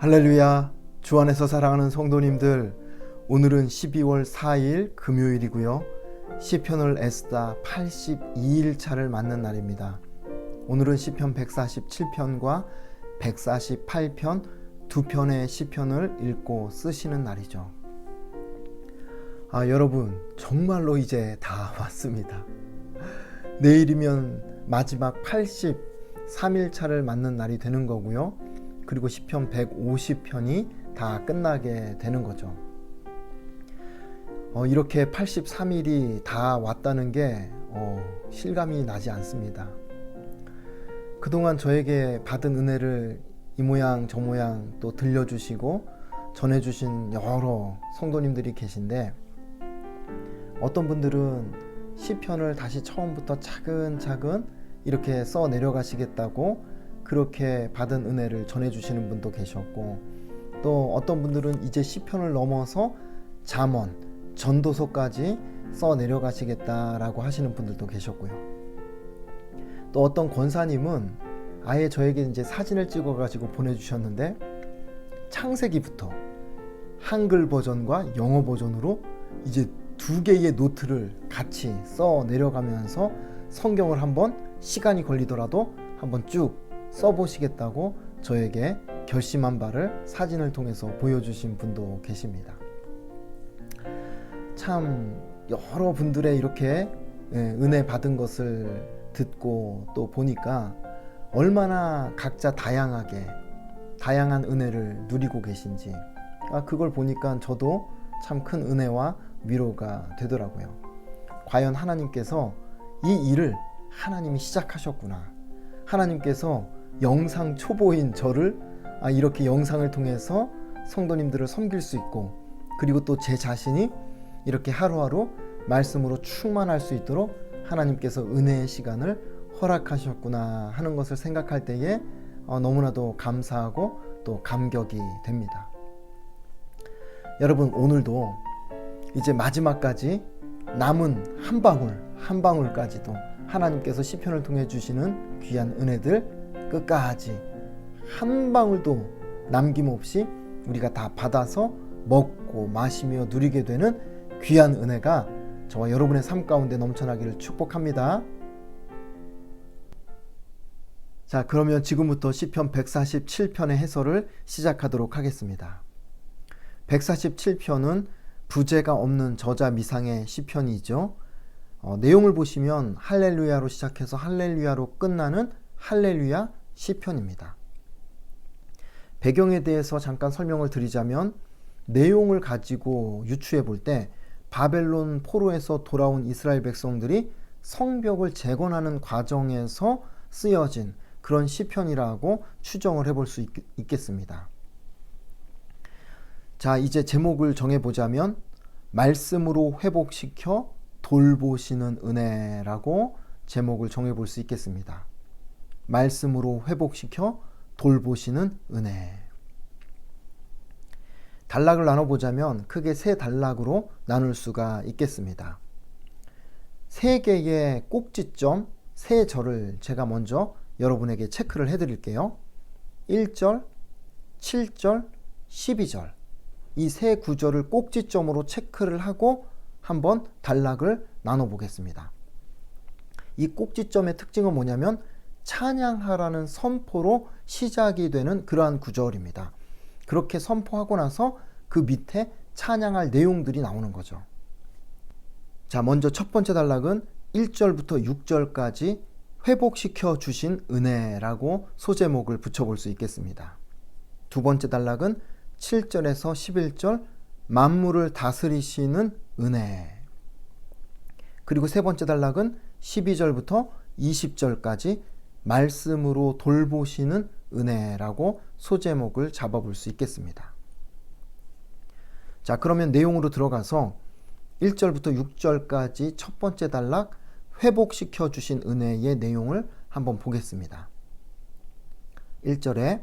할렐루야. 주 안에서 사랑하는 성도님들, 오늘은 12월 4일 금요일이고요. 시편을 애쓰다 82일차를 맞는 날입니다. 오늘은 시편 147편과 148편 두 편의 시편을 읽고 쓰시는 날이죠. 여러분, 정말로 이제 다 왔습니다. 내일이면 마지막 83일차를 맞는 날이 되는 거고요. 그리고 시편 150편이 다 끝나게 되는 거죠. 이렇게 83일이 다 왔다는 게 실감이 나지 않습니다. 그동안 저에게 받은 은혜를 이 모양 저 모양 또 들려주시고 전해주신 여러 성도님들이 계신데, 어떤 분들은 시편을 다시 처음부터 차근차근 이렇게 써 내려가시겠다고 그렇게 받은 은혜를 전해주시는 분도 계셨고, 또 어떤 분들은 이제 시편을 넘어서 잠언, 전도서까지 써 내려가시겠다라고 하시는 분들도 계셨고요. 또 어떤 권사님은 아예 저에게 이제 사진을 찍어가지고 보내주셨는데, 창세기부터 한글 버전과 영어 버전으로 이제 두 개의 노트를 같이 써 내려가면서 성경을 한번 시간이 걸리더라도 한번 쭉 써보시겠다고 저에게 결심한 바를 사진을 통해서 보여주신 분도 계십니다. 참 여러 분들의 이렇게 은혜 받은 것을 듣고 또 보니까 얼마나 각자 다양한 은혜를 누리고 계신지, 그걸 보니까 저도 참 큰 은혜와 위로가 되더라고요. 과연 하나님께서 이 일을 하나님이 시작하셨구나. 하나님께서 영상 초보인 저를 이렇게 영상을 통해서 성도님들을 섬길 수 있고, 그리고 또 제 자신이 이렇게 하루하루 말씀으로 충만할 수 있도록 하나님께서 은혜의 시간을 허락하셨구나 하는 것을 생각할 때에 너무나도 감사하고 또 감격이 됩니다. 여러분, 오늘도 이제 마지막까지 남은 한 방울까지도 하나님께서 시편을 통해 주시는 귀한 은혜들 끝까지 한 방울도 남김없이 우리가 다 받아서 먹고 마시며 누리게 되는 귀한 은혜가 저와 여러분의 삶 가운데 넘쳐나기를 축복합니다. 자, 그러면 지금부터 시편 147편의 해설을 시작하도록 하겠습니다. 147편은 부제가 없는 저자 미상의 시편이죠. 내용을 보시면 할렐루야로 시작해서 할렐루야로 끝나는 할렐루야 시편입니다. 배경에 대해서 잠깐 설명을 드리자면, 내용을 가지고 유추해 볼 때 바벨론 포로에서 돌아온 이스라엘 백성들이 성벽을 재건하는 과정에서 쓰여진 그런 시편이라고 추정을 해볼 수 있겠습니다. 자, 이제 제목을 정해보자면 말씀으로 회복시켜 돌보시는 은혜라고 제목을 정해볼 수 있겠습니다. 말씀으로 회복시켜 돌보시는 은혜. 단락을 나눠보자면 크게 세 단락으로 나눌 수가 있겠습니다. 세 개의 꼭지점, 세 절을 제가 먼저 여러분에게 체크를 해드릴게요. 1절, 7절, 12절. 이 세 구절을 꼭지점으로 체크를 하고 한번 단락을 나눠보겠습니다. 이 꼭지점의 특징은 뭐냐면 찬양하라는 선포로 시작이 되는 그러한 구절입니다. 그렇게 선포하고 나서 그 밑에 찬양할 내용들이 나오는 거죠. 자, 먼저 첫 번째 단락은 1절부터 6절까지 회복시켜 주신 은혜라고 소제목을 붙여볼 수 있겠습니다. 두 번째 단락은 7절에서 11절 만물을 다스리시는 은혜. 그리고 세 번째 단락은 12절부터 20절까지 말씀으로 돌보시는 은혜라고 소제목을 잡아볼 수 있겠습니다. 자, 그러면 내용으로 들어가서 1절부터 6절까지 첫 번째 단락 회복시켜 주신 은혜의 내용을 한번 보겠습니다. 1절에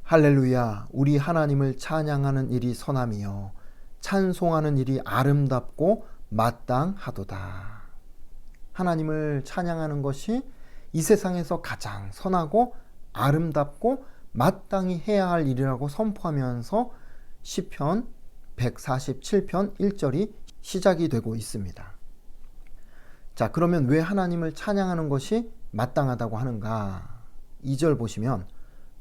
할렐루야, 우리 하나님을 찬양하는 일이 선함이요 찬송하는 일이 아름답고 마땅하도다. 하나님을 찬양하는 것이 이 세상에서 가장 선하고 아름답고 마땅히 해야 할 일이라고 선포하면서 시편 147편 1절이 시작이 되고 있습니다. 자, 그러면 왜 하나님을 찬양하는 것이 마땅하다고 하는가? 2절 보시면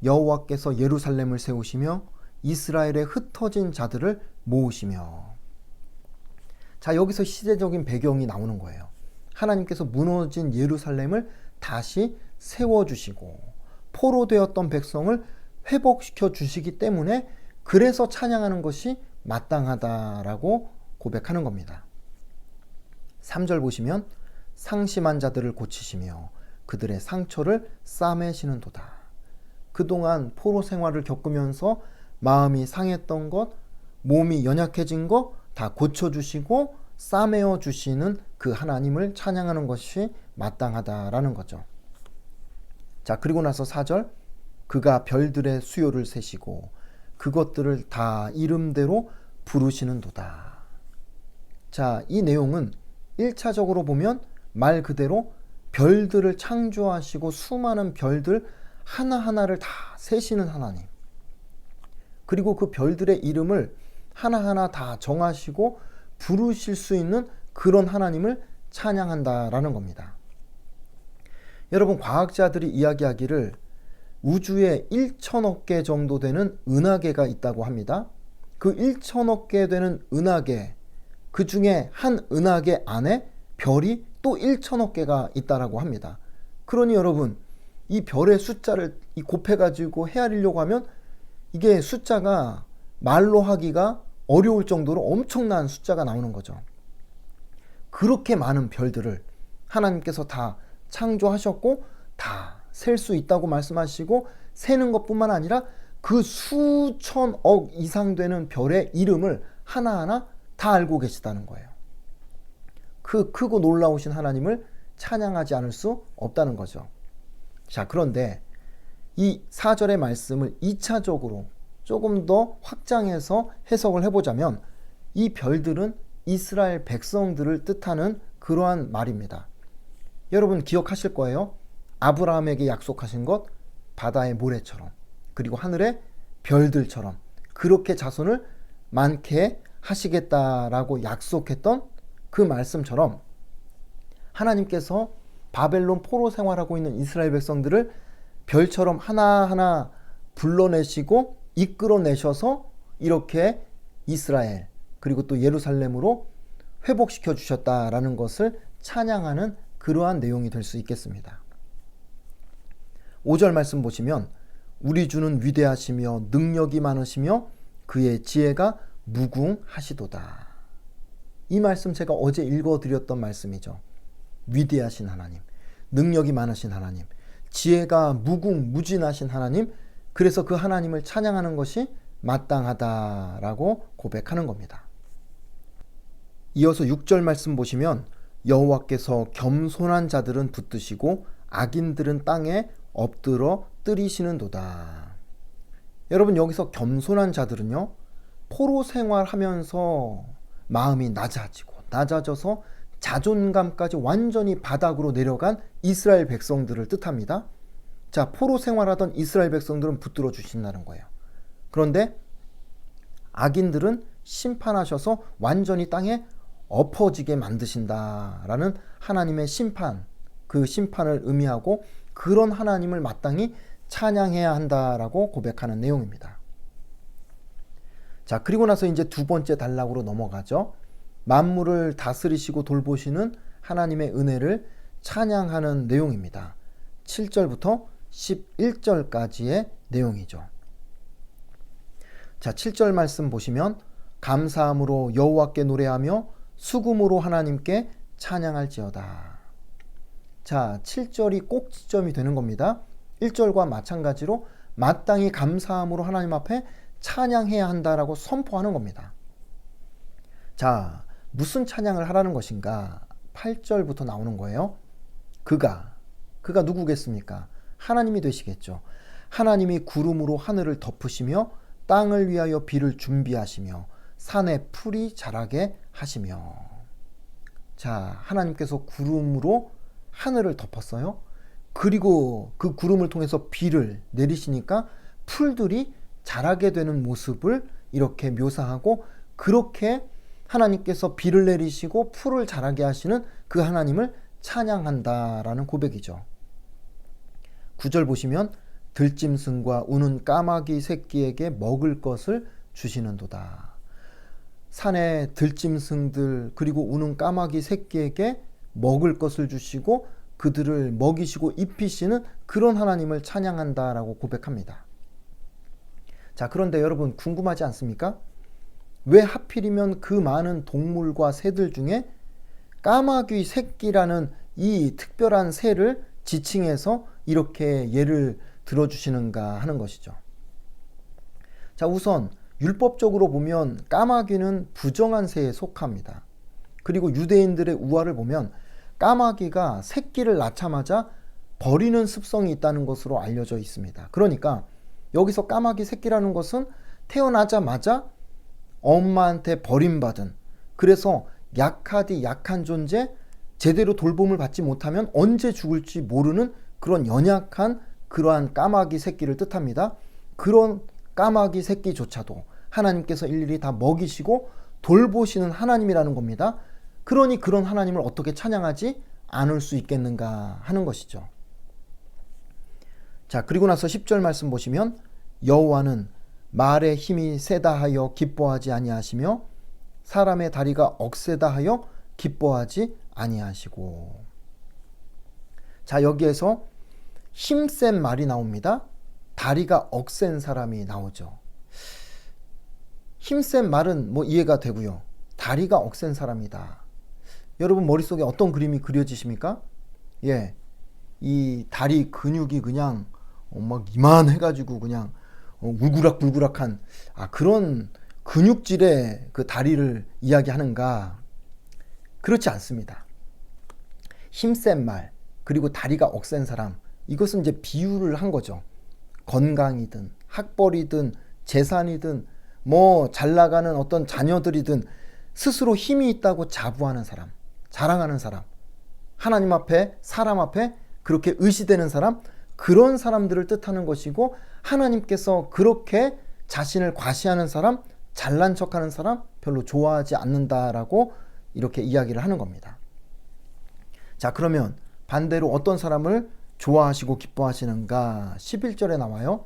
여호와께서 예루살렘을 세우시며 이스라엘의 흩어진 자들을 모으시며. 자, 여기서 시대적인 배경이 나오는 거예요. 하나님께서 무너진 예루살렘을 다시 세워주시고 포로되었던 백성을 회복시켜 주시기 때문에 그래서 찬양하는 것이 마땅하다라고 고백하는 겁니다. 3절 보시면 상심한 자들을 고치시며 그들의 상처를 싸매시는도다. 그동안 포로 생활을 겪으면서 마음이 상했던 것, 몸이 연약해진 것 다 고쳐주시고 싸매어 주시는 그 하나님을 찬양하는 것이 마땅하다라는 거죠. 자, 그리고 나서 4절, 그가 별들의 수요를 세시고 그것들을 다 이름대로 부르시는도다. 자, 이 내용은 1차적으로 보면 말 그대로 별들을 창조하시고 수많은 별들 하나하나를 다 세시는 하나님, 그리고 그 별들의 이름을 하나하나 다 정하시고 부르실 수 있는 그런 하나님을 찬양한다라는 겁니다. 여러분, 과학자들이 이야기하기를 우주에 1천억 개 정도 되는 은하계가 있다고 합니다. 그 1천억 개 되는 은하계, 그 중에 한 은하계 안에 별이 또 1천억 개가 있다라고 합니다. 그러니 여러분, 이 별의 숫자를 곱해가지고 헤아리려고 하면 이게 숫자가 말로 하기가 어려울 정도로 엄청난 숫자가 나오는 거죠. 그렇게 많은 별들을 하나님께서 다 창조하셨고 다 셀 수 있다고 말씀하시고, 세는 것뿐만 아니라 그 수천억 이상 되는 별의 이름을 하나하나 다 알고 계시다는 거예요. 그 크고 놀라우신 하나님을 찬양하지 않을 수 없다는 거죠. 자, 그런데 이 4절의 말씀을 2차적으로 조금 더 확장해서 해석을 해보자면 이 별들은 이스라엘 백성들을 뜻하는 그러한 말입니다. 여러분 기억하실 거예요. 아브라함에게 약속하신 것, 바다의 모래처럼 그리고 하늘의 별들처럼 그렇게 자손을 많게 하시겠다라고 약속했던 그 말씀처럼 하나님께서 바벨론 포로 생활하고 있는 이스라엘 백성들을 별처럼 하나하나 불러내시고 이끌어내셔서 이렇게 이스라엘 그리고 또 예루살렘으로 회복시켜 주셨다라는 것을 찬양하는 그러한 내용이 될 수 있겠습니다. 5절 말씀 보시면 우리 주는 위대하시며 능력이 많으시며 그의 지혜가 무궁하시도다. 이 말씀 제가 어제 읽어드렸던 말씀이죠. 위대하신 하나님, 능력이 많으신 하나님, 지혜가 무궁무진하신 하나님, 그래서 그 하나님을 찬양하는 것이 마땅하다라고 고백하는 겁니다. 이어서 6절 말씀 보시면 여호와께서 겸손한 자들은 붙드시고 악인들은 땅에 엎드러 뜨리시는도다. 여러분, 여기서 겸손한 자들은요, 포로 생활하면서 마음이 낮아져서 자존감까지 완전히 바닥으로 내려간 이스라엘 백성들을 뜻합니다. 자, 포로 생활하던 이스라엘 백성들은 붙들어 주신다는 거예요. 그런데 악인들은 심판하셔서 완전히 땅에 엎어지게 만드신다라는 하나님의 심판, 그 심판을 의미하고 그런 하나님을 마땅히 찬양해야 한다라고 고백하는 내용입니다. 자, 그리고 나서 이제 두 번째 단락으로 넘어가죠. 만물을 다스리시고 돌보시는 하나님의 은혜를 찬양하는 내용입니다. 7절부터 11절까지의 내용이죠. 자, 7절 말씀 보시면 감사함으로 여호와께 노래하며 수금으로 하나님께 찬양할지어다. 자, 7절이 꼭지점이 되는 겁니다. 1절과 마찬가지로 마땅히 감사함으로 하나님 앞에 찬양해야 한다라고 선포하는 겁니다. 자, 무슨 찬양을 하라는 것인가? 8절부터 나오는 거예요. 그가 누구겠습니까? 하나님이 되시겠죠. 하나님이 구름으로 하늘을 덮으시며 땅을 위하여 비를 준비하시며 산에 풀이 자라게 하시며. 자, 하나님께서 구름으로 하늘을 덮었어요. 그리고 그 구름을 통해서 비를 내리시니까 풀들이 자라게 되는 모습을 이렇게 묘사하고, 그렇게 하나님께서 비를 내리시고 풀을 자라게 하시는 그 하나님을 찬양한다라는 고백이죠. 9절 보시면 들짐승과 우는 까마귀 새끼에게 먹을 것을 주시는도다. 산의 들짐승들 그리고 우는 까마귀 새끼에게 먹을 것을 주시고 그들을 먹이시고 입히시는 그런 하나님을 찬양한다라고 고백합니다. 자, 그런데 여러분 궁금하지 않습니까? 왜 하필이면 그 많은 동물과 새들 중에 까마귀 새끼라는 이 특별한 새를 지칭해서 이렇게 예를 들어주시는가 하는 것이죠. 자, 우선 율법적으로 보면 까마귀는 부정한 새에 속합니다. 그리고 유대인들의 우화를 보면 까마귀가 새끼를 낳자마자 버리는 습성이 있다는 것으로 알려져 있습니다. 그러니까 여기서 까마귀 새끼라는 것은 태어나자마자 엄마한테 버림받은, 그래서 약하디 약한 존재, 제대로 돌봄을 받지 못하면 언제 죽을지 모르는 그런 연약한 그러한 까마귀 새끼를 뜻합니다. 그런 까마귀 새끼조차도 하나님께서 일일이 다 먹이시고 돌보시는 하나님이라는 겁니다. 그러니 그런 하나님을 어떻게 찬양하지 않을 수 있겠는가 하는 것이죠. 자, 그리고 나서 10절 말씀 보시면 여호와는 말의 힘이 세다 하여 기뻐하지 아니하시며 사람의 다리가 억세다 하여 기뻐하지 아니하시고. 자, 여기에서 힘센 말이 나옵니다. 다리가 억센 사람이 나오죠. 힘센 말은 뭐 이해가 되고요. 다리가 억센 사람이다. 여러분 머릿속에 어떤 그림이 그려지십니까? 예, 이 다리 근육이 그냥 막 이만해가지고 그냥 울그락불그락한 그런 근육질의 그 다리를 이야기하는가? 그렇지 않습니다. 힘센 말 그리고 다리가 억센 사람, 이것은 이제 비유를 한 거죠. 건강이든 학벌이든 재산이든 뭐 잘나가는 어떤 자녀들이든 스스로 힘이 있다고 자부하는 사람, 자랑하는 사람, 하나님 앞에 사람 앞에 그렇게 의시되는 사람, 그런 사람들을 뜻하는 것이고, 하나님께서 그렇게 자신을 과시하는 사람, 잘난 척하는 사람 별로 좋아하지 않는다라고 이렇게 이야기를 하는 겁니다. 자, 그러면 반대로 어떤 사람을 좋아하시고 기뻐하시는가? 11절에 나와요.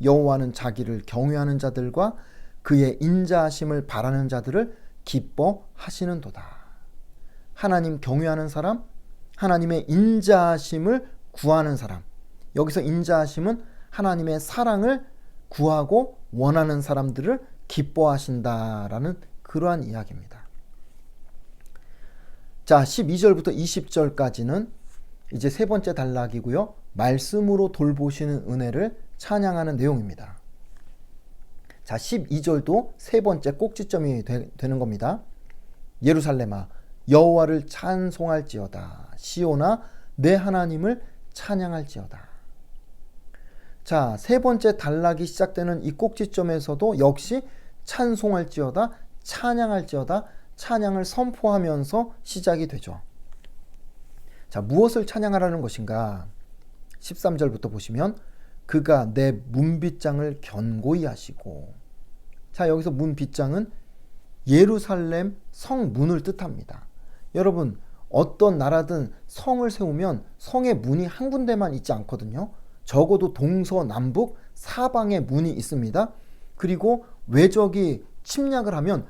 여호와는 자기를 경외하는 자들과 그의 인자하심을 바라는 자들을 기뻐하시는도다. 하나님 경외하는 사람, 하나님의 인자하심을 구하는 사람. 여기서 인자하심은 하나님의 사랑을 구하고 원하는 사람들을 기뻐하신다라는 그러한 이야기입니다. 자, 12절부터 20절까지는 이제 세 번째 단락이고요. 말씀으로 돌보시는 은혜를 찬양하는 내용입니다. 자, 12절도 세 번째 꼭지점이 되는 겁니다. 예루살렘아 여호와를 찬송할지어다. 시온아 내 하나님을 찬양할지어다. 자, 세 번째 단락이 시작되는 이 꼭지점에서도 역시 찬송할지어다, 찬양할지어다, 찬양을 선포하면서 시작이 되죠. 자, 무엇을 찬양하라는 것인가? 13절부터 보시면 그가 내 문빗장을 견고히 하시고. 자, 여기서 문빗장은 예루살렘 성문을 뜻합니다. 여러분, 어떤 나라든 성을 세우면 성의 문이 한 군데만 있지 않거든요. 적어도 동서남북 사방에 문이 있습니다. 그리고 외적이 침략을 하면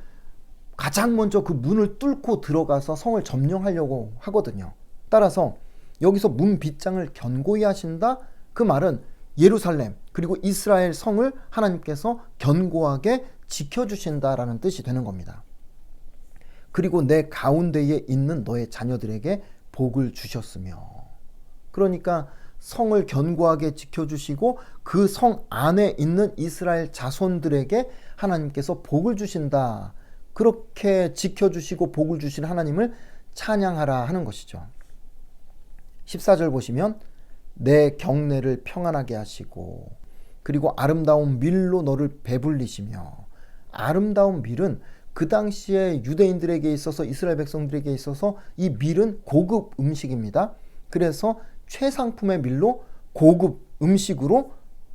가장 먼저 그 문을 뚫고 들어가서 성을 점령하려고 하거든요. 따라서 여기서 문빗장을 견고히 하신다, 그 말은 예루살렘 그리고 이스라엘 성을 하나님께서 견고하게 지켜주신다라는 뜻이 되는 겁니다. 그리고 내 가운데에 있는 너의 자녀들에게 복을 주셨으며. 그러니까 성을 견고하게 지켜주시고 그 성 안에 있는 이스라엘 자손들에게 하나님께서 복을 주신다. 그렇게 지켜주시고 복을 주신 하나님을 찬양하라 하는 것이죠. 14절 보시면 내 경내를 평안하게 하시고 그리고 아름다운 밀로 너를 배불리시며. 아름다운 밀은 그 당시에 유대인들에게 있어서, 이스라엘 백성들에게 있어서 이 밀은 고급 음식입니다. 그래서 최상품의 밀로 고급 음식으로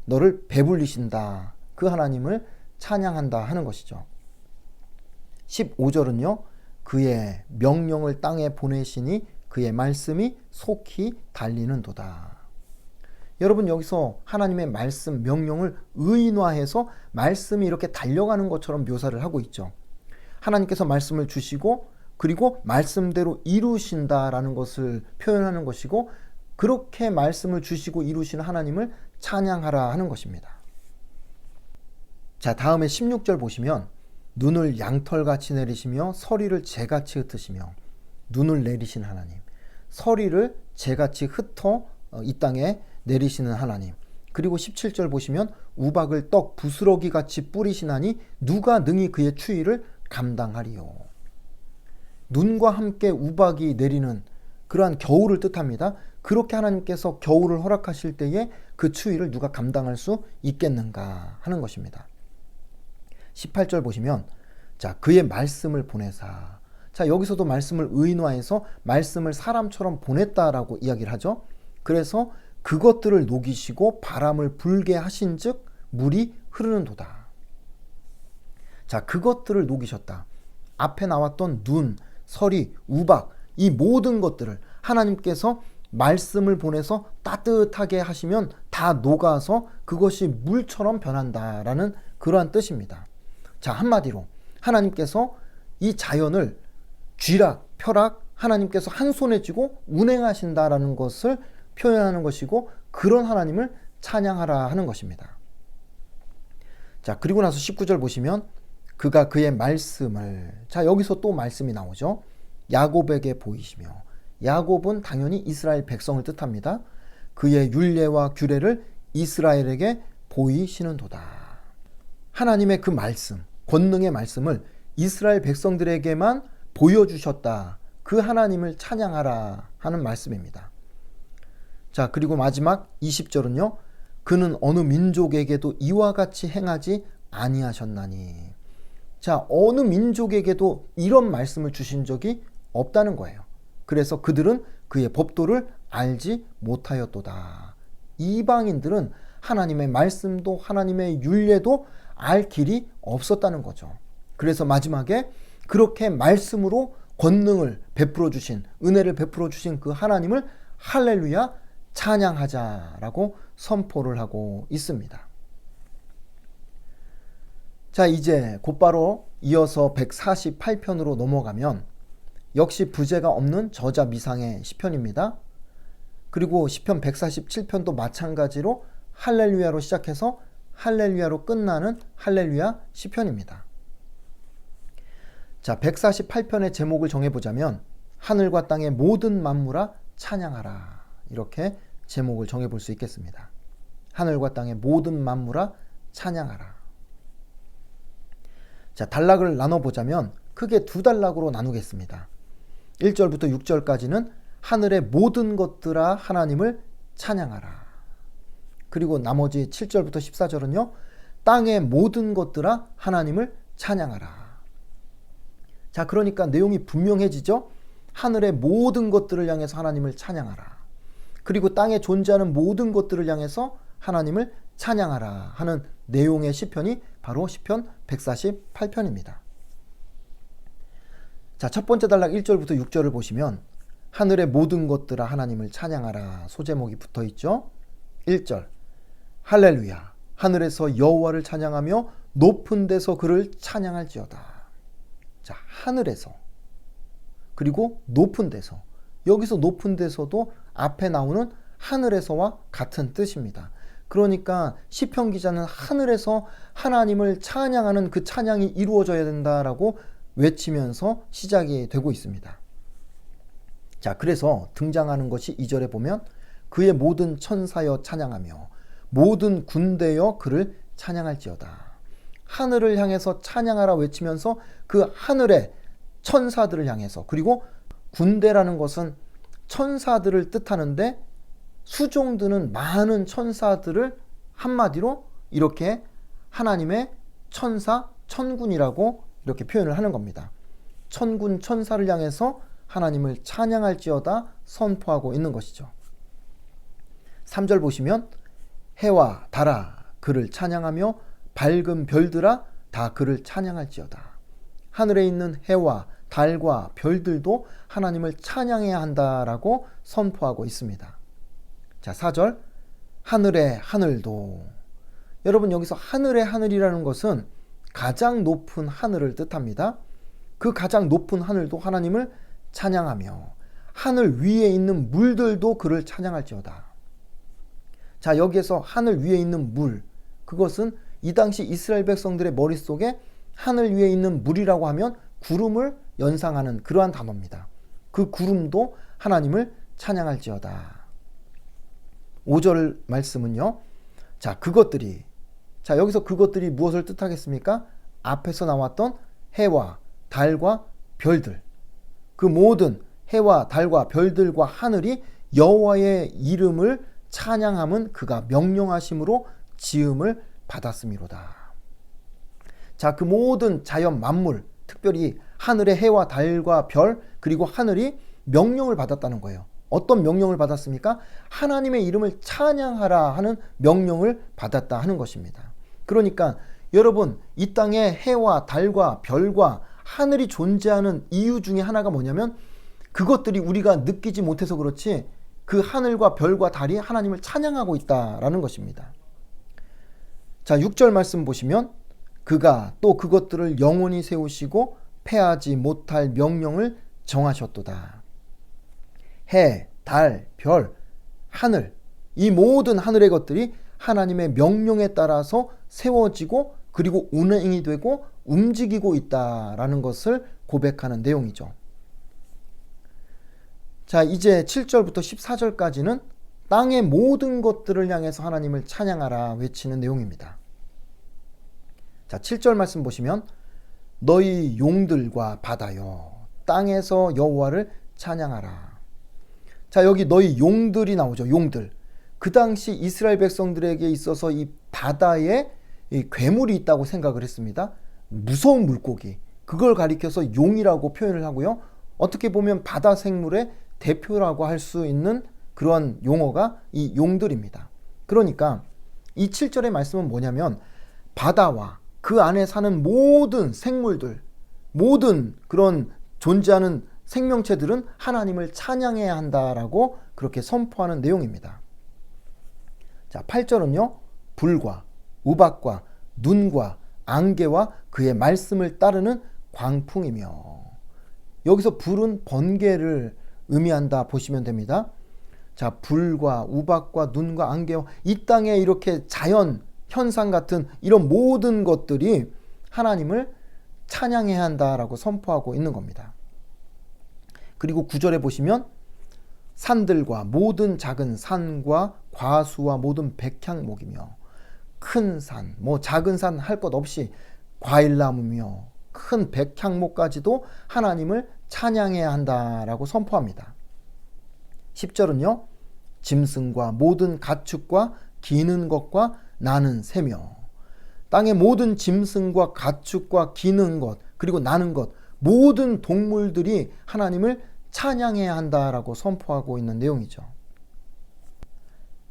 너를 배불리신다. 그 하나님을 찬양한다 하는 것이죠. 15절은요. 그의 명령을 땅에 보내시니 그의 말씀이 속히 달리는도다. 여러분, 여기서 하나님의 말씀, 명령을 의인화해서 말씀이 이렇게 달려가는 것처럼 묘사를 하고 있죠. 하나님께서 말씀을 주시고 그리고 말씀대로 이루신다라는 것을 표현하는 것이고, 그렇게 말씀을 주시고 이루시는 하나님을 찬양하라 하는 것입니다. 자, 다음에 16절 보시면 눈을 양털같이 내리시며 서리를 재같이 흩으시며, 눈을 내리신 하나님, 서리를 재같이 흩어 이 땅에 내리시는 하나님, 그리고 17절 보시면 우박을 떡 부스러기 같이 뿌리시나니 누가 능히 그의 추위를 감당하리요. 눈과 함께 우박이 내리는 그러한 겨울을 뜻합니다. 그렇게 하나님께서 겨울을 허락하실 때에 그 추위를 누가 감당할 수 있겠는가 하는 것입니다. 18절 보시면 자, 그의 말씀을 보내사. 자, 여기서도 말씀을 의인화해서 말씀을 사람처럼 보냈다라고 이야기를 하죠. 그래서 그것들을 녹이시고 바람을 불게 하신즉 물이 흐르는도다. 자, 그것들을 녹이셨다. 앞에 나왔던 눈, 서리, 우박, 이 모든 것들을 하나님께서 말씀을 보내서 따뜻하게 하시면 다 녹아서 그것이 물처럼 변한다라는 그러한 뜻입니다. 자, 한마디로 하나님께서 이 자연을 쥐락, 펴락 하나님께서 한 손에 쥐고 운행하신다라는 것을 표현하는 것이고, 그런 하나님을 찬양하라 하는 것입니다. 자, 그리고 나서 19절 보시면 그가 그의 말씀을, 자, 여기서 또 말씀이 나오죠. 야곱에게 보이시며, 야곱은 당연히 이스라엘 백성을 뜻합니다. 그의 율례와 규례를 이스라엘에게 보이시는도다. 하나님의 그 말씀, 권능의 말씀을 이스라엘 백성들에게만 보여주셨다. 그 하나님을 찬양하라 하는 말씀입니다. 자, 그리고 마지막 20절은요. 그는 어느 민족에게도 이와 같이 행하지 아니하셨나니. 자, 어느 민족에게도 이런 말씀을 주신 적이 없다는 거예요. 그래서 그들은 그의 법도를 알지 못하였도다. 이방인들은 하나님의 말씀도 하나님의 율례도 알 길이 없었다는 거죠. 그래서 마지막에 그렇게 말씀으로 권능을 베풀어 주신, 은혜를 베풀어 주신 그 하나님을 할렐루야 찬양하자라고 선포를 하고 있습니다. 자, 이제 곧바로 이어서 148편으로 넘어가면 역시 부제가 없는 저자 미상의 시편입니다. 그리고 시편 147편도 마찬가지로 할렐루야로 시작해서 할렐루야로 끝나는 할렐루야 시편입니다. 자, 148편의 제목을 정해보자면 하늘과 땅의 모든 만물아 찬양하라, 이렇게 제목을 정해볼 수 있겠습니다. 하늘과 땅의 모든 만물아 찬양하라. 자, 단락을 나눠보자면 크게 두 단락으로 나누겠습니다. 1절부터 6절까지는 하늘의 모든 것들아 하나님을 찬양하라. 그리고 나머지 7절부터 14절은요. 땅의 모든 것들아 하나님을 찬양하라. 자, 그러니까 내용이 분명해지죠. 하늘의 모든 것들을 향해서 하나님을 찬양하라. 그리고 땅에 존재하는 모든 것들을 향해서 하나님을 찬양하라 하는 내용의 시편이 바로 시편 148편입니다. 자, 첫 번째 단락 1절부터 6절을 보시면 하늘의 모든 것들아 하나님을 찬양하라 소제목이 붙어 있죠. 1절 할렐루야, 하늘에서 여호와를 찬양하며 높은 데서 그를 찬양할지어다. 자, 하늘에서, 그리고 높은 데서, 여기서 높은 데서도 앞에 나오는 하늘에서와 같은 뜻입니다. 그러니까 시편 기자는 하늘에서 하나님을 찬양하는 그 찬양이 이루어져야 된다라고 외치면서 시작이 되고 있습니다. 자, 그래서 등장하는 것이 2절에 보면 그의 모든 천사여 찬양하며 모든 군대여 그를 찬양할지어다. 하늘을 향해서 찬양하라 외치면서 그 하늘의 천사들을 향해서, 그리고 군대라는 것은 천사들을 뜻하는데 수종드는 많은 천사들을 한마디로 이렇게 하나님의 천사, 천군이라고 이렇게 표현을 하는 겁니다. 천군, 천사를 향해서 하나님을 찬양할지어다 선포하고 있는 것이죠. 3절 보시면 해와 달아 그를 찬양하며 밝은 별들아 다 그를 찬양할지어다. 하늘에 있는 해와 달과 별들도 하나님을 찬양해야 한다라고 선포하고 있습니다. 자, 4절 하늘의 하늘도. 여러분, 여기서 하늘의 하늘이라는 것은 가장 높은 하늘을 뜻합니다. 그 가장 높은 하늘도 하나님을 찬양하며 하늘 위에 있는 물들도 그를 찬양할지어다. 자, 여기에서 하늘 위에 있는 물, 그것은 이 당시 이스라엘 백성들의 머릿속에 하늘 위에 있는 물이라고 하면 구름을 연상하는 그러한 단어입니다. 그 구름도 하나님을 찬양할지어다. 5절 말씀은요. 자, 그것들이. 자, 여기서 그것들이 무엇을 뜻하겠습니까? 앞에서 나왔던 해와 달과 별들. 그 모든 해와 달과 별들과 하늘이 여호와의 이름을 찬양함은 그가 명령하심으로 지음을 받았음이로다. 자, 그 모든 자연 만물, 특별히 하늘의 해와 달과 별, 그리고 하늘이 명령을 받았다는 거예요. 어떤 명령을 받았습니까? 하나님의 이름을 찬양하라 하는 명령을 받았다 하는 것입니다. 그러니까 여러분, 이 땅에 해와 달과 별과 하늘이 존재하는 이유 중에 하나가 뭐냐면 그것들이 우리가 느끼지 못해서 그렇지 그 하늘과 별과 달이 하나님을 찬양하고 있다라는 것입니다. 자, 6절 말씀 보시면 그가 또 그것들을 영원히 세우시고 패하지 못할 명령을 정하셨도다. 해, 달, 별, 하늘, 이 모든 하늘의 것들이 하나님의 명령에 따라서 세워지고 그리고 운행이 되고 움직이고 있다라는 것을 고백하는 내용이죠. 자, 이제 7절부터 14절까지는 땅의 모든 것들을 향해서 하나님을 찬양하라 외치는 내용입니다. 자, 7절 말씀 보시면 너희 용들과 바다여 땅에서 여호와를 찬양하라. 자, 여기 너희 용들이 나오죠. 용들. 그 당시 이스라엘 백성들에게 있어서 이 바다에 이 괴물이 있다고 생각을 했습니다. 무서운 물고기. 그걸 가리켜서 용이라고 표현을 하고요. 어떻게 보면 바다 생물의 대표라고 할 수 있는 그런 용어가 이 용들입니다. 그러니까 이 7절의 말씀은 뭐냐면 바다와 그 안에 사는 모든 생물들, 모든 그런 존재하는 생명체들은 하나님을 찬양해야 한다라고 그렇게 선포하는 내용입니다. 자, 8절은요. 불과 우박과 눈과 안개와 그의 말씀을 따르는 광풍이며, 여기서 불은 번개를 의미한다 보시면 됩니다. 자, 불과 우박과 눈과 안개와 이 땅에 이렇게 자연 현상 같은 이런 모든 것들이 하나님을 찬양해야 한다라고 선포하고 있는 겁니다. 그리고 9절에 보시면 산들과 모든 작은 산과 과수와 모든 백향목이며 큰 산, 작은 산 할 것 없이 과일나무며 큰 백향목까지도 하나님을 찬양해야 한다라고 선포합니다. 10절은요. 짐승과 모든 가축과 기는 것과 나는 새며, 땅의 모든 짐승과 가축과 기는 것 그리고 나는 것 모든 동물들이 하나님을 찬양해야 한다라고 선포하고 있는 내용이죠.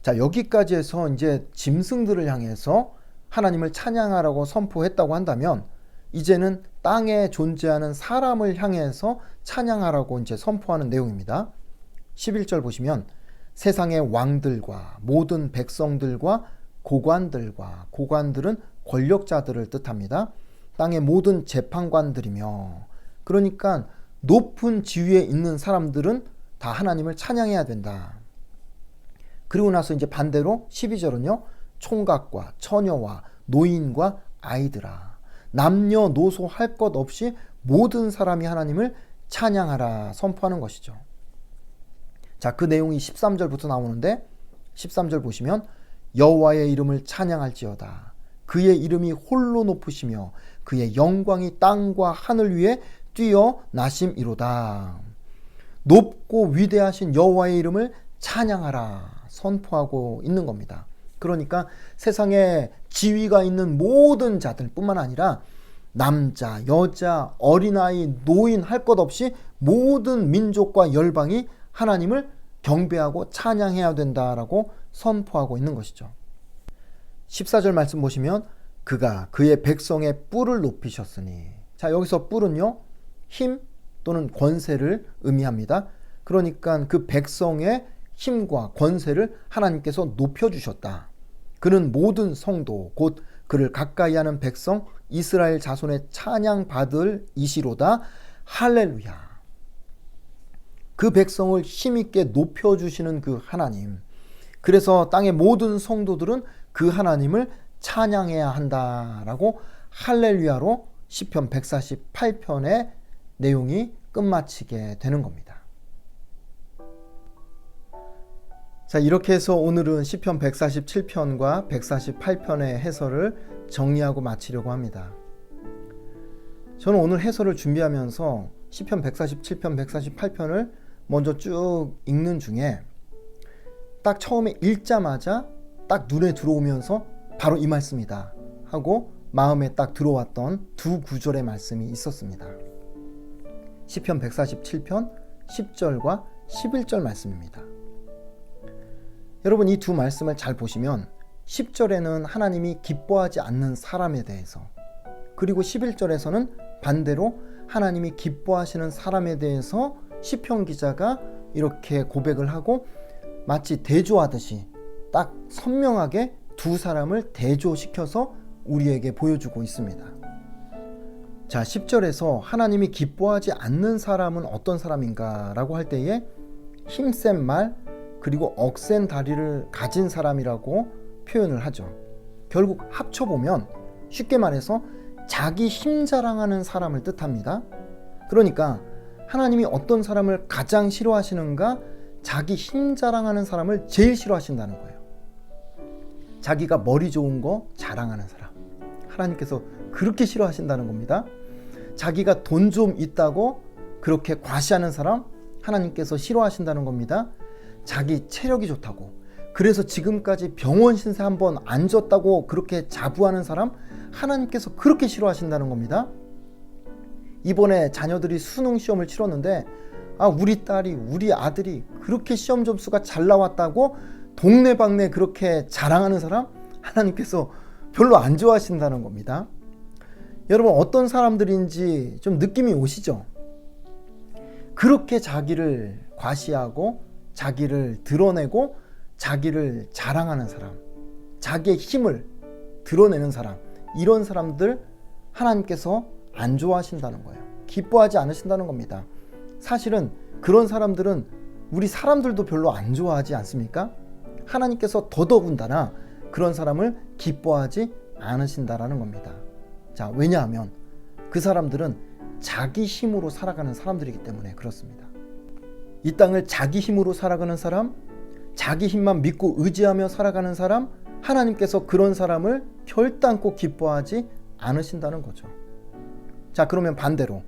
자, 여기까지 해서 이제 짐승들을 향해서 하나님을 찬양하라고 선포했다고 한다면 이제는 땅에 존재하는 사람을 향해서 찬양하라고 이제 선포하는 내용입니다. 11절 보시면 세상의 왕들과 모든 백성들과 고관들과, 고관들은 권력자들을 뜻합니다. 땅의 모든 재판관들이며, 그러니까 높은 지위에 있는 사람들은 다 하나님을 찬양해야 된다. 그리고 나서 이제 반대로 12절은요. 총각과 처녀와 노인과 아이들아, 남녀노소 할 것 없이 모든 사람이 하나님을 찬양하라 선포하는 것이죠. 자, 그 내용이 13절부터 나오는데 13절 보시면 여호와의 이름을 찬양할지어다. 그의 이름이 홀로 높으시며 그의 영광이 땅과 하늘 위에 뛰어나심이로다. 높고 위대하신 여호와의 이름을 찬양하라 선포하고 있는 겁니다. 그러니까 세상에 지위가 있는 모든 자들 뿐만 아니라 남자, 여자, 어린아이, 노인 할 것 없이 모든 민족과 열방이 하나님을 경배하고 찬양해야 된다라고 선포하고 있는 것이죠. 14절 말씀 보시면 그가 그의 백성의 뿔을 높이셨으니, 자, 여기서 뿔은요 힘 또는 권세를 의미합니다. 그러니까 그 백성의 힘과 권세를 하나님께서 높여주셨다. 그는 모든 성도 곧 그를 가까이하는 백성 이스라엘 자손의 찬양 받을 이시로다. 할렐루야. 그 백성을 힘있게 높여주시는 그 하나님, 그래서 땅의 모든 성도들은 그 하나님을 찬양해야 한다라고 할렐루야로 시편 148편의 내용이 끝마치게 되는 겁니다. 자, 이렇게 해서 오늘은 시편 147편과 148편의 해설을 정리하고 마치려고 합니다. 저는 오늘 해설을 준비하면서 시편 147편, 148편을 먼저 쭉 읽는 중에 딱 처음에 읽자마자 딱 눈에 들어오면서 바로 이 말씀이다 하고 마음에 딱 들어왔던 두 구절의 말씀이 있었습니다. 시편 147편 10절과 11절 말씀입니다. 여러분, 이 두 말씀을 잘 보시면 10절에는 하나님이 기뻐하지 않는 사람에 대해서, 그리고 11절에서는 반대로 하나님이 기뻐하시는 사람에 대해서 시편 기자가 이렇게 고백을 하고 마치 대조하듯이 딱 선명하게 두 사람을 대조시켜서 우리에게 보여주고 있습니다. 자, 10절에서 하나님이 기뻐하지 않는 사람은 어떤 사람인가 라고 할 때에 힘센 말 그리고 억센 다리를 가진 사람이라고 표현을 하죠. 결국 합쳐보면 쉽게 말해서 자기 힘 자랑하는 사람을 뜻합니다. 그러니까 하나님이 어떤 사람을 가장 싫어하시는가? 자기 힘 자랑하는 사람을 제일 싫어하신다는 거예요. 자기가 머리 좋은 거 자랑하는 사람, 하나님께서 그렇게 싫어하신다는 겁니다. 자기가 돈 좀 있다고 그렇게 과시하는 사람, 하나님께서 싫어하신다는 겁니다. 자기 체력이 좋다고, 그래서 지금까지 병원 신세 한번 안 졌다고 그렇게 자부하는 사람, 하나님께서 그렇게 싫어하신다는 겁니다. 이번에 자녀들이 수능 시험을 치렀는데 우리 딸이, 우리 아들이 그렇게 시험 점수가 잘 나왔다고 동네방네 그렇게 자랑하는 사람, 하나님께서 별로 안 좋아하신다는 겁니다. 여러분, 어떤 사람들인지 좀 느낌이 오시죠? 그렇게 자기를 과시하고 자기를 드러내고 자기를 자랑하는 사람, 자기의 힘을 드러내는 사람, 이런 사람들 하나님께서 안 좋아하신다는 거예요. 기뻐하지 않으신다는 겁니다. 사실은 그런 사람들은 우리 사람들도 별로 안 좋아하지 않습니까? 하나님께서 더더군다나 그런 사람을 기뻐하지 않으신다라는 겁니다. 자, 왜냐하면 그 사람들은 자기 힘으로 살아가는 사람들이기 때문에 그렇습니다. 이 땅을 자기 힘으로 살아가는 사람, 자기 힘만 믿고 의지하며 살아가는 사람, 하나님께서 그런 사람을 결단코 기뻐하지 않으신다는 거죠. 자, 그러면 반대로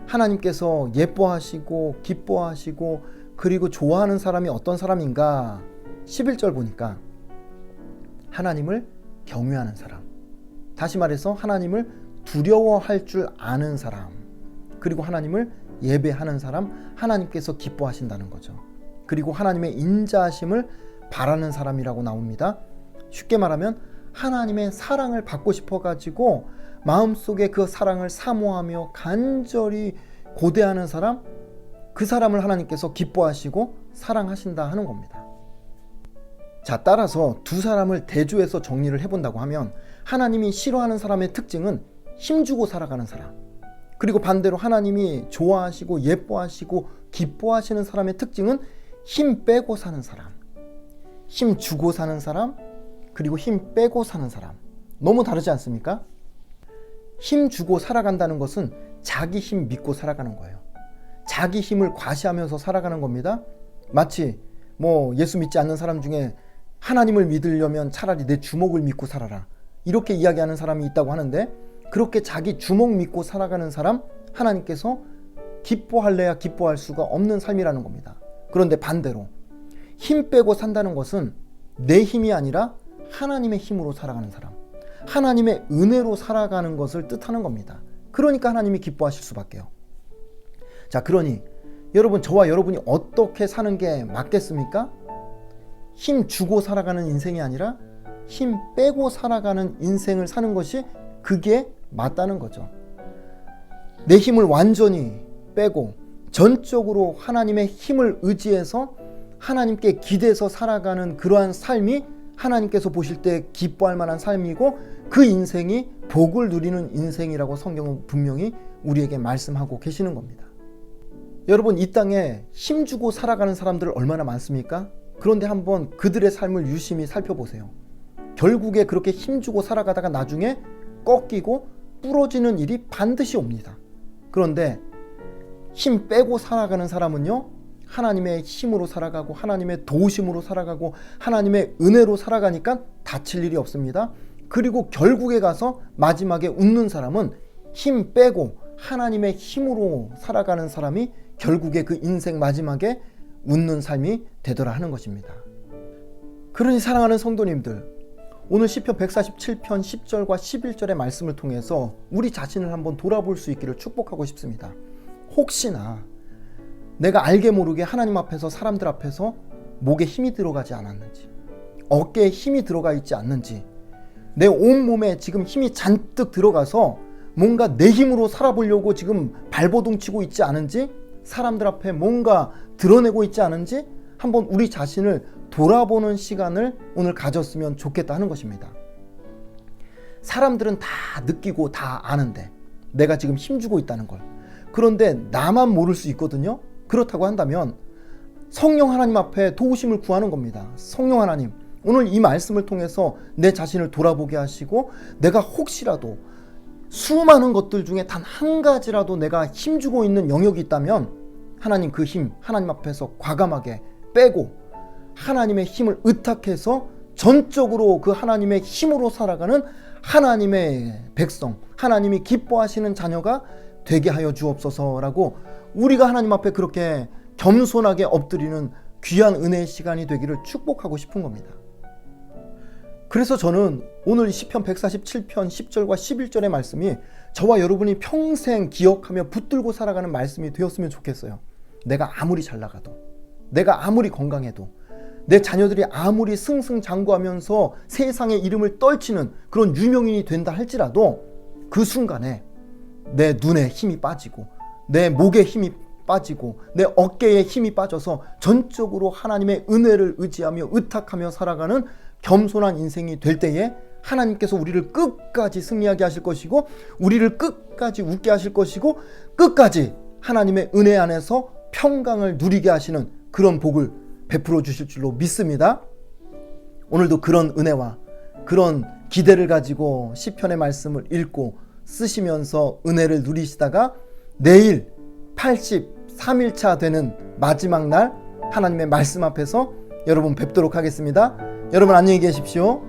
하나님께서 예뻐하시고 기뻐하시고 그리고 좋아하는 사람이 어떤 사람인가? 11절 보니까 하나님을 경외하는 사람, 다시 말해서 하나님을 두려워할 줄 아는 사람, 그리고 하나님을 예배하는 사람, 하나님께서 기뻐하신다는 거죠. 그리고 하나님의 인자하심을 바라는 사람이라고 나옵니다. 쉽게 말하면 하나님의 사랑을 받고 싶어가지고 마음속에 그 사랑을 사모하며 간절히 고대하는 사람, 그 사람을 하나님께서 기뻐하시고 사랑하신다 하는 겁니다. 자, 따라서 두 사람을 대조해서 정리를 해본다고 하면 하나님이 싫어하는 사람의 특징은 힘주고 살아가는 사람, 그리고 반대로 하나님이 좋아하시고 예뻐하시고 기뻐하시는 사람의 특징은 힘 빼고 사는 사람, 힘 주고 사는 사람, 그리고 힘 빼고 사는 사람. 너무 다르지 않습니까? 힘 주고 살아간다는 것은 자기 힘 믿고 살아가는 거예요. 자기 힘을 과시하면서 살아가는 겁니다. 마치 예수 믿지 않는 사람 중에 하나님을 믿으려면 차라리 내 주먹을 믿고 살아라, 이렇게 이야기하는 사람이 있다고 하는데, 그렇게 자기 주먹 믿고 살아가는 사람, 하나님께서 기뻐할래야 기뻐할 수가 없는 삶이라는 겁니다. 그런데 반대로 힘 빼고 산다는 것은 내 힘이 아니라 하나님의 힘으로 살아가는 사람, 하나님의 은혜로 살아가는 것을 뜻하는 겁니다. 그러니까 하나님이 기뻐하실 수밖에요. 자, 그러니 여러분, 저와 여러분이 어떻게 사는 게 맞겠습니까? 힘 주고 살아가는 인생이 아니라 힘 빼고 살아가는 인생을 사는 것이 그게 맞다는 거죠. 내 힘을 완전히 빼고 전적으로 하나님의 힘을 의지해서 하나님께 기대서 살아가는 그러한 삶이 하나님께서 보실 때 기뻐할 만한 삶이고 그 인생이 복을 누리는 인생이라고 성경은 분명히 우리에게 말씀하고 계시는 겁니다. 여러분, 이 땅에 힘주고 살아가는 사람들 얼마나 많습니까? 그런데 한번 그들의 삶을 유심히 살펴보세요. 결국에 그렇게 힘주고 살아가다가 나중에 꺾이고 부러지는 일이 반드시 옵니다. 그런데 힘 빼고 살아가는 사람은요, 하나님의 힘으로 살아가고 하나님의 도우심으로 살아가고 하나님의 은혜로 살아가니까 다칠 일이 없습니다. 그리고 결국에 가서 마지막에 웃는 사람은 힘 빼고 하나님의 힘으로 살아가는 사람이 결국에 그 인생 마지막에 웃는 삶이 되더라 하는 것입니다. 그러니 사랑하는 성도님들, 오늘 시편 147편 10절과 11절의 말씀을 통해서 우리 자신을 한번 돌아볼 수 있기를 축복하고 싶습니다. 혹시나 내가 알게 모르게 하나님 앞에서 사람들 앞에서 목에 힘이 들어가지 않았는지, 어깨에 힘이 들어가 있지 않는지, 내 온몸에 지금 힘이 잔뜩 들어가서 뭔가 내 힘으로 살아보려고 지금 발버둥 치고 있지 않은지, 사람들 앞에 뭔가 드러내고 있지 않은지 한번 우리 자신을 돌아보는 시간을 오늘 가졌으면 좋겠다 하는 것입니다. 사람들은 다 느끼고 다 아는데 내가 지금 힘주고 있다는 걸. 그런데 나만 모를 수 있거든요. 그렇다고 한다면 성령 하나님 앞에 도우심을 구하는 겁니다. 성령 하나님, 오늘 이 말씀을 통해서 내 자신을 돌아보게 하시고 내가 혹시라도 수많은 것들 중에 단 한 가지라도 내가 힘주고 있는 영역이 있다면 하나님 그 힘 하나님 앞에서 과감하게 빼고 하나님의 힘을 의탁해서 전적으로 그 하나님의 힘으로 살아가는 하나님의 백성, 하나님이 기뻐하시는 자녀가 되게 하여 주옵소서라고 우리가 하나님 앞에 그렇게 겸손하게 엎드리는 귀한 은혜의 시간이 되기를 축복하고 싶은 겁니다. 그래서 저는 오늘 시편 147편 10절과 11절의 말씀이 저와 여러분이 평생 기억하며 붙들고 살아가는 말씀이 되었으면 좋겠어요. 내가 아무리 잘 나가도, 내가 아무리 건강해도, 내 자녀들이 아무리 승승장구하면서 세상의 이름을 떨치는 그런 유명인이 된다 할지라도 그 순간에 내 눈에 힘이 빠지고 내 목에 힘이 빠지고 내 어깨에 힘이 빠져서 전적으로 하나님의 은혜를 의지하며 의탁하며 살아가는 겸손한 인생이 될 때에 하나님께서 우리를 끝까지 승리하게 하실 것이고 우리를 끝까지 웃게 하실 것이고 끝까지 하나님의 은혜 안에서 평강을 누리게 하시는 그런 복을 베풀어 주실 줄로 믿습니다. 오늘도 그런 은혜와 그런 기대를 가지고 시편의 말씀을 읽고 쓰시면서 은혜를 누리시다가 내일 83일차 되는 마지막 날 하나님의 말씀 앞에서 여러분 뵙도록 하겠습니다. 여러분 안녕히 계십시오.